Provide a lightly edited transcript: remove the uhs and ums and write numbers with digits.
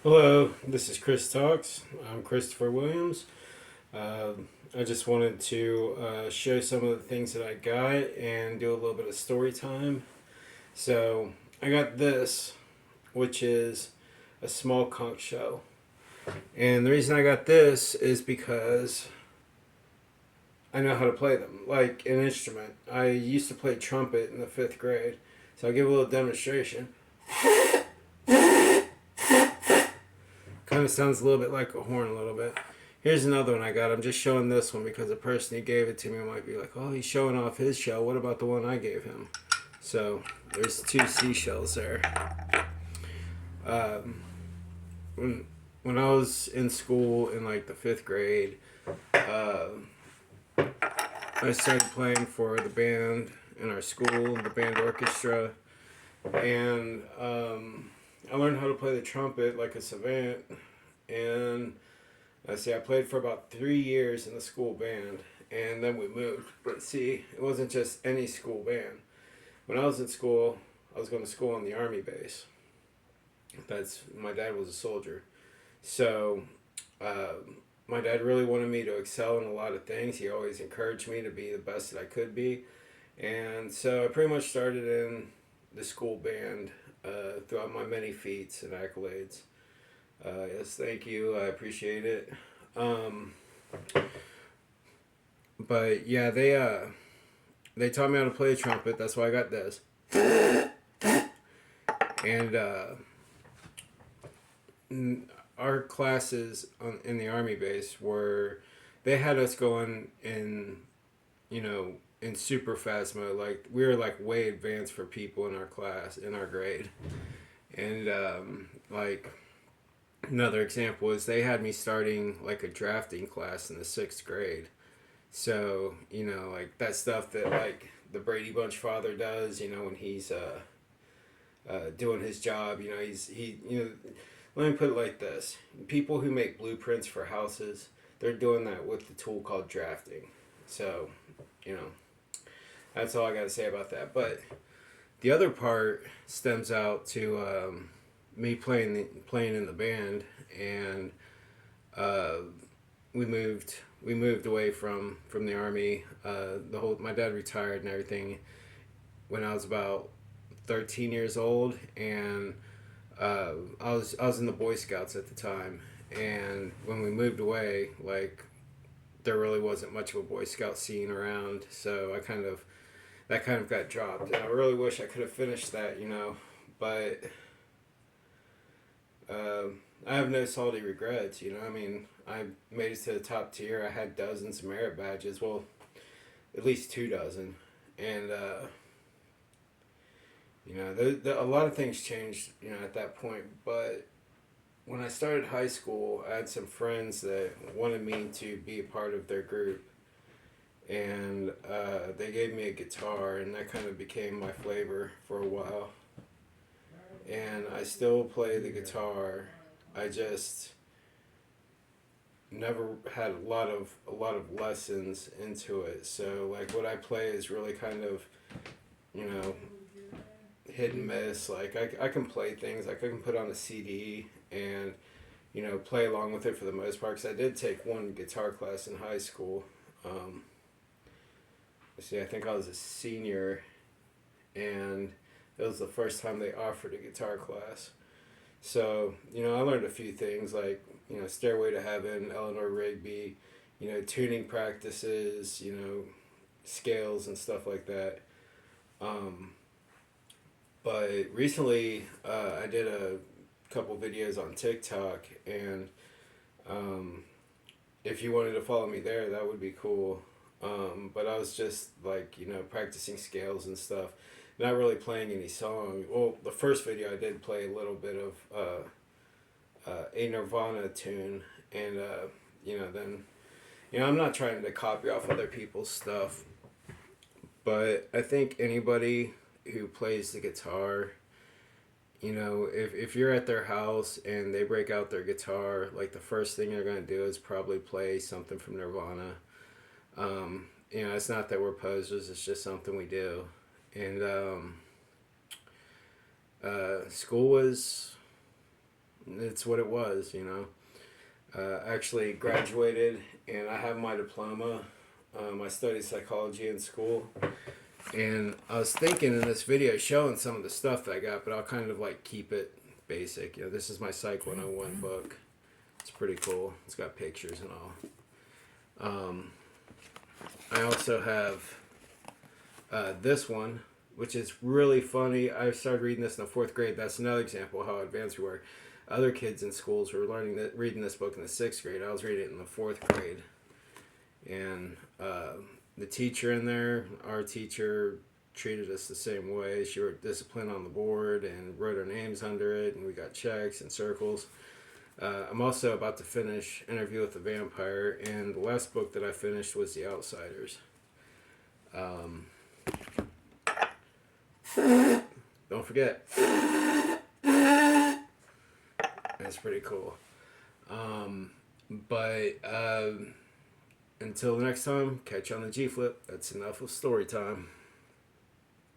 Hello, this is Chris Talks. I'm Christopher Williams. Uh, I just wanted to show some of the things that I got and do a little bit of story time. So, I got this, which is a small conch shell. And the reason I got this is because I know how to play them, like an instrument. I used to play trumpet in the fifth grade. So, I'll give a little demonstration. Kind of sounds a little bit like a horn, a little bit. Here's another one I got. I'm just showing this one because the person who gave it to me might be like, oh, he's showing off his shell. What about the one I gave him? So there's two seashells there. Um, when I was in school in like the fifth grade, uh, I started playing for the band in our school, the band orchestra, and I learned how to play the trumpet like a savant. And I played for about 3 years in the school band, and then we moved. But see, it wasn't just any school band. When I was in school, I was going to school on the army base. That's my dad was a soldier, so uh, my dad really wanted me to excel in a lot of things. He always encouraged me to be the best that I could be, and so I pretty much started in the school band throughout my many feats and accolades. Yes, thank you. I appreciate it. Um, but yeah, they taught me how to play the trumpet. That's why I got this. And our classes in the army base were they had us going in, you know, in super fast mode. Like we were like way advanced for people in our class in our grade. And like another example is they had me starting like a drafting class in the sixth grade. So, you know, like that stuff that like the Brady Bunch father does, you know, when he's doing his job, you know, you know, let me put it like this: people who make blueprints for houses, they're doing that with the tool called drafting. So, you know, that's all I got to say about that. But the other part stems out to me playing in the band, and uh, we moved away from the army. The whole my dad retired and everything when I was about 13 years old, and I was in the Boy Scouts at the time. And when we moved away, like there really wasn't much of a Boy Scout scene around, so that kind of got dropped. And I really wish I could have finished that, you know, but I have no salty regrets. You know, I mean, I made it to the top tier. I had dozens of merit badges. Well, at least 2 dozen, and you know, a lot of things changed. You know, at that point. But when I started high school, I had some friends that wanted me to be a part of their group, and they gave me a guitar, and that kind of became my flavor for a while. And I still play the guitar. I just never had a lot of lessons into it. So like what I play is really kind of, you know, hit and miss. Like I can play things like I can put on a CD and you know play along with it for the most part. Because I did take one guitar class in high school. Um, I think I was a senior, and it was the first time they offered a guitar class. So, you know, I learned a few things like, you know, Stairway to Heaven, Eleanor Rigby, you know, tuning practices, you know, scales and stuff like that. Um, but recently, I did a couple videos on TikTok, and um, if you wanted to follow me there, that would be cool. But I was just like, you know, practicing scales and stuff, not really playing any song. Well, the first video I did play a little bit of a Nirvana tune, and you know, then you know, I'm not trying to copy off other people's stuff, but I think anybody who plays the guitar, you know, if you're at their house and they break out their guitar, like the first thing they're gonna do is probably play something from Nirvana. You know, it's not that we're posers; it's just something we do. And school was it's what it was, you know. Actually graduated, and I have my diploma. I studied psychology in school, and I was thinking in this video showing some of the stuff that I got, but I'll kind of like keep it basic. You know, this is my Psych 101 book. It's pretty cool. It's got pictures and all. I also have this one, which is really funny. I started reading this in the 4th grade. That's another example of how advanced we were. Other kids in schools were reading this book in the 6th grade. I was reading it in the 4th grade. And the teacher in there, our teacher, treated us the same way. She wrote discipline on the board and wrote our names under it, and we got checks and circles. I'm also about to finish Interview with the Vampire, and the last book that I finished was The Outsiders. Don't forget. That's pretty cool. But until next time, catch you on the G Flip. That's enough of story time.